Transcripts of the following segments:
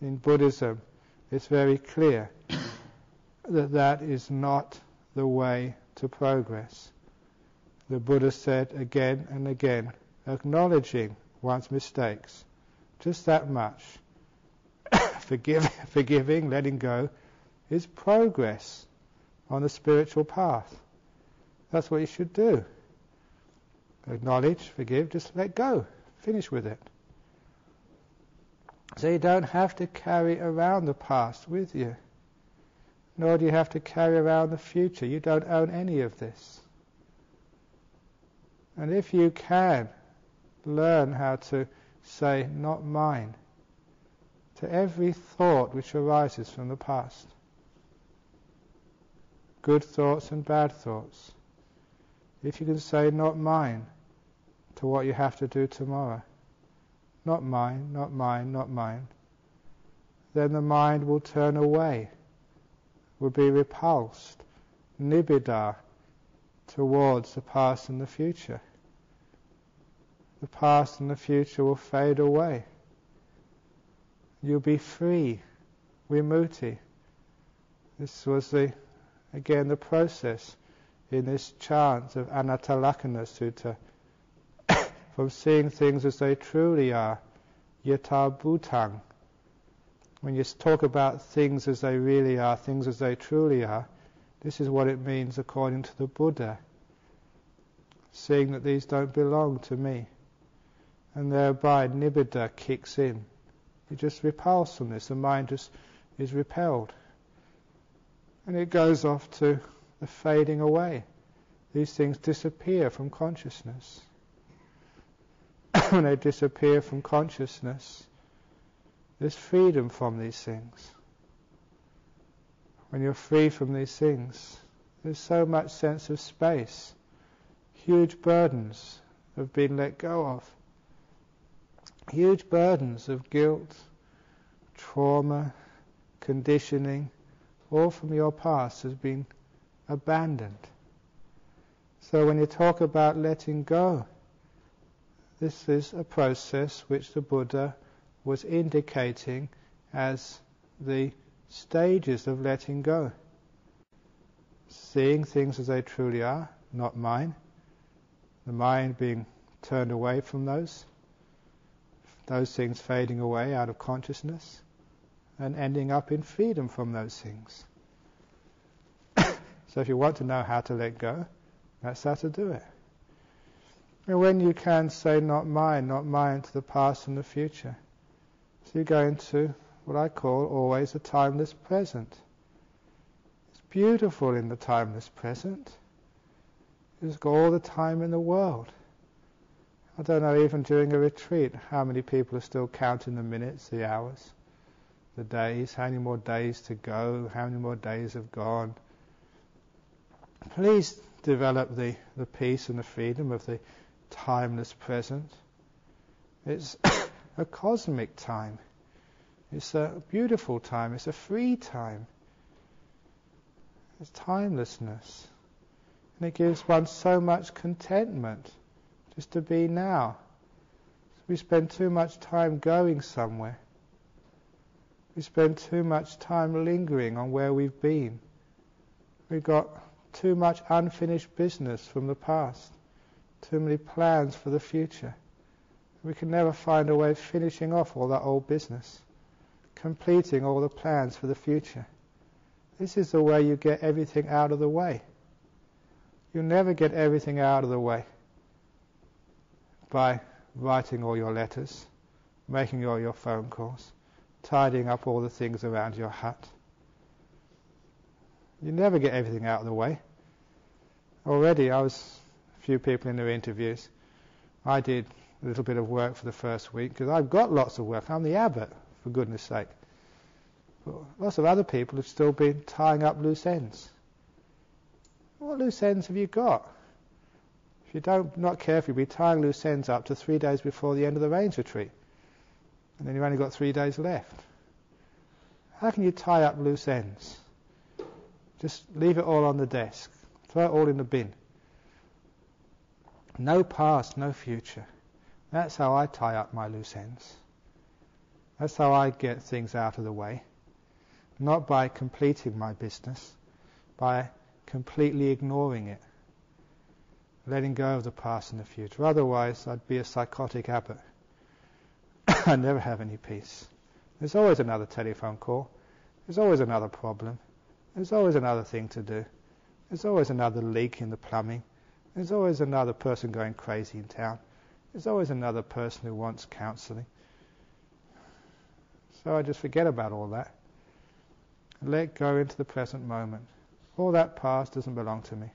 in Buddhism, it's very clear that that is not the way to progress. The Buddha said again and again, acknowledging one's mistakes, just that much, forgiving, letting go, is progress on the spiritual path. That's what you should do. Acknowledge, forgive, just let go, finish with it. So you don't have to carry around the past with you, nor do you have to carry around the future. You don't own any of this. And if you can learn how to say, not mine, to every thought which arises from the past, good thoughts and bad thoughts, if you can say, not mine, to what you have to do tomorrow, not mine, not mine, not mine, then the mind will turn away, will be repulsed, nibbida, towards the past and the future. The past and the future will fade away. You'll be free, vimutti. This was the process in this chant of Anattalakkhana Sutta, from seeing things as they truly are, yatha bhutang. When you talk about things as they really are, things as they truly are, this is what it means according to the Buddha. Seeing that these don't belong to me. And thereby nibbida kicks in. You just repulse from this, the mind just is repelled. And it goes off to the fading away. These things disappear from consciousness. When they disappear from consciousness, there's freedom from these things. When you're free from these things, there's so much sense of space. Huge burdens have been let go of. Huge burdens of guilt, trauma, conditioning, all from your past has been abandoned. So when you talk about letting go, this is a process which the Buddha was indicating as the stages of letting go. Seeing things as they truly are, not mine. The mind being turned away from those things fading away out of consciousness, and ending up in freedom from those things. So if you want to know how to let go, that's how to do it. And when you can say not mine to the past and the future, so you go into what I call always the timeless present. It's beautiful in the timeless present. It's got all the time in the world. I don't know, even during a retreat, how many people are still counting the minutes, the hours, the days, how many more days to go, how many more days have gone. Please develop the peace and the freedom of the timeless present. It's a cosmic time. It's a beautiful time. It's a free time. It's timelessness. And it gives one so much contentment just to be now. We spend too much time going somewhere. We spend too much time lingering on where we've been. We've got too much unfinished business from the past. Too many plans for the future. We can never find a way of finishing off all that old business, completing all the plans for the future. This is the way you get everything out of the way. You'll never get everything out of the way by writing all your letters, making all your phone calls, tidying up all the things around your hut. You never get everything out of the way. Already, a few people in their interviews, I did a little bit of work for the first week, because I've got lots of work. I'm the abbot, for goodness sake. But lots of other people have still been tying up loose ends. What loose ends have you got? If you not careful, you'll be tying loose ends up to 3 days before the end of the rains retreat. And then you've only got 3 days left. How can you tie up loose ends? Just leave it all on the desk. Throw it all in the bin. No past, no future. That's how I tie up my loose ends. That's how I get things out of the way. Not by completing my business, by completely ignoring it, letting go of the past and the future. Otherwise, I'd be a psychotic abbot. I'd never have any peace. There's always another telephone call. There's always another problem. There's always another thing to do. There's always another leak in the plumbing. There's always another person going crazy in town. There's always another person who wants counselling. So I just forget about all that. Let go into the present moment. All that past doesn't belong to me.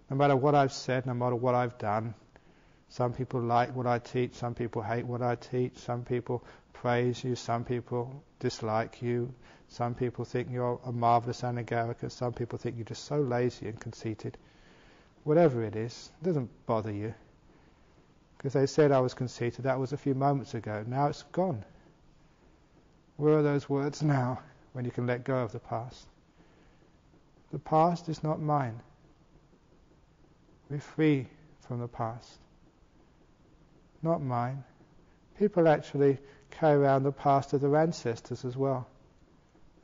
No matter what I've said, no matter what I've done, some people like what I teach, some people hate what I teach, some people praise you, some people dislike you, some people think you're a marvellous anagarika, some people think you're just so lazy and conceited. Whatever it is, it doesn't bother you. Because they said I was conceited, that was a few moments ago. Now it's gone. Where are those words now, when you can let go of the past? The past is not mine. We're free from the past. Not mine. People actually carry around the past of their ancestors as well,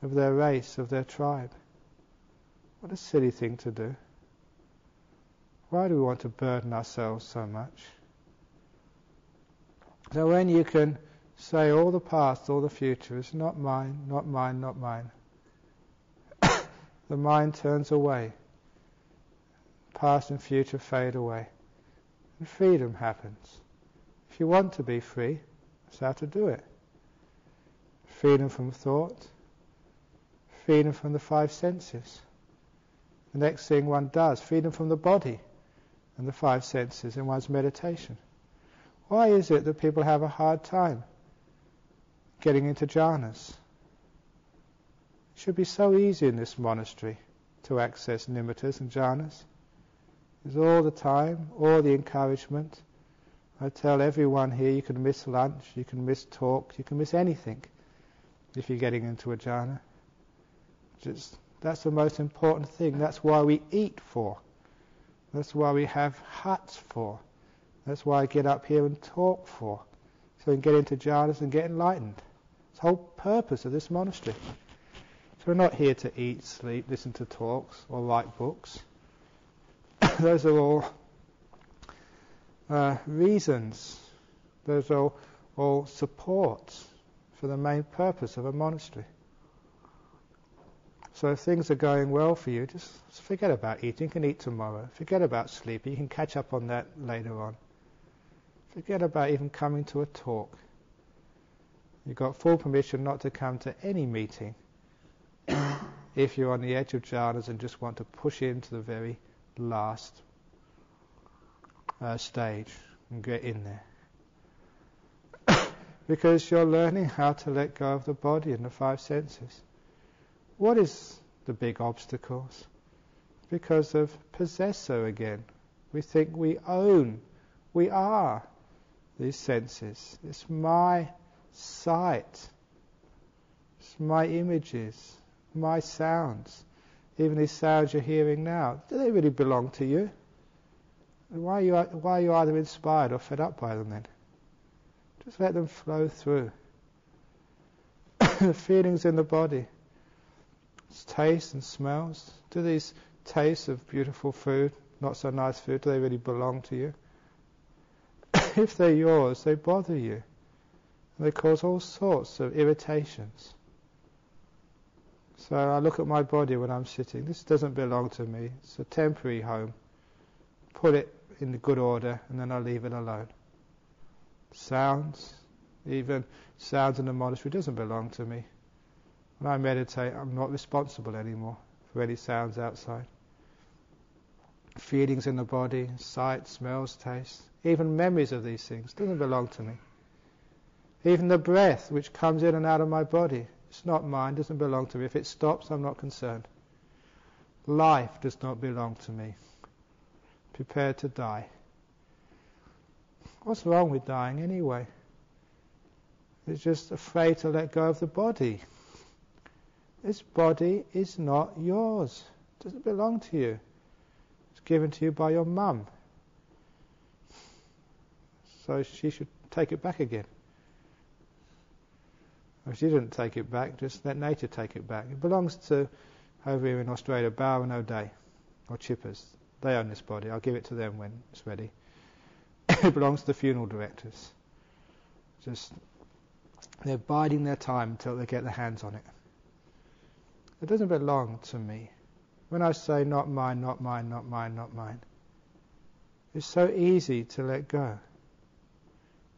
of their race, of their tribe. What a silly thing to do. Why do we want to burden ourselves so much? So when you can say all the past, all the future is not mine, not mine, not mine, the mind turns away. Past and future fade away. And freedom happens. If you want to be free, that's how to do it. Freedom from thought, freedom from the five senses. The next thing one does, freedom from the body and the five senses in one's meditation. Why is it that people have a hard time getting into jhanas? It should be so easy in this monastery to access nimittas and jhanas. There's all the time, all the encouragement. I tell everyone here you can miss lunch, you can miss talk, you can miss anything if you're getting into a jhana. That's the most important thing. That's why we eat for. That's why we have huts for. That's why I get up here and talk for. So we can get into jhanas and get enlightened. It's the whole purpose of this monastery. So we're not here to eat, sleep, listen to talks or write books. Those are all reasons. Those are all supports for the main purpose of a monastery. So if things are going well for you, just forget about eating. You can eat tomorrow. Forget about sleeping. You can catch up on that later on. Forget about even coming to a talk. You've got full permission not to come to any meeting if you're on the edge of jhanas and just want to push into the very last stage and get in there. Because you're learning how to let go of the body and the five senses. What is the big obstacles? Because of possessor again. We think we own, we are these senses. It's my sight, it's my images, my sounds. Even these sounds you're hearing now, do they really belong to you? Why are you either inspired or fed up by them then? Just let them flow through. The feelings in the body, tastes and smells. Do these tastes of beautiful food, not so nice food, do they really belong to you? If they're yours, they bother you. They cause all sorts of irritations. So I look at my body when I'm sitting. This doesn't belong to me. It's a temporary home. Put it in the good order and then I leave it alone. Sounds, even sounds in the monastery, doesn't belong to me. When I meditate, I'm not responsible anymore for any sounds outside. Feelings in the body, sight, smells, taste, even memories of these things, doesn't belong to me. Even the breath which comes in and out of my body, it's not mine, doesn't belong to me. If it stops, I'm not concerned. Life does not belong to me. Prepared to die. What's wrong with dying anyway? It's just afraid to let go of the body. This body is not yours. It doesn't belong to you. It's given to you by your mum. So she should take it back again. If you didn't take it back, just let nature take it back. It belongs to, over here in Australia, Bower and O'Day, or Chippers. They own this body. I'll give it to them when it's ready. It belongs to the funeral directors. Just, they're biding their time until they get their hands on it. It doesn't belong to me. When I say not mine, not mine, not mine, not mine, it's so easy to let go.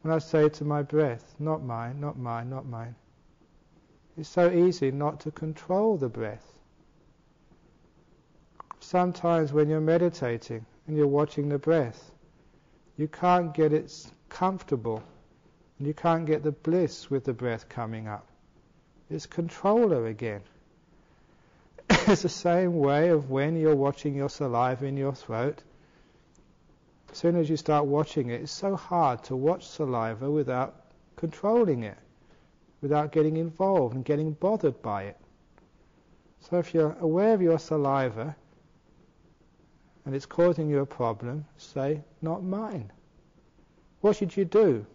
When I say to my breath, not mine, not mine, not mine, it's so easy not to control the breath. Sometimes when you're meditating and you're watching the breath, you can't get it comfortable, and you can't get the bliss with the breath coming up. It's controller again. It's the same way of when you're watching your saliva in your throat. As soon as you start watching it, it's so hard to watch saliva without controlling it, without getting involved and getting bothered by it. So if you're aware of your saliva and it's causing you a problem, say, not mine. What should you do?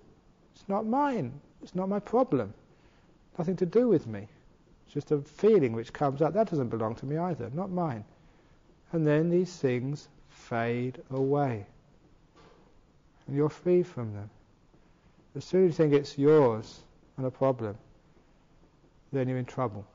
It's not mine. It's not my problem. Nothing to do with me. It's just a feeling which comes up. That doesn't belong to me either. Not mine. And then these things fade away. And you're free from them. As soon as you think it's yours and a problem, then you're in trouble.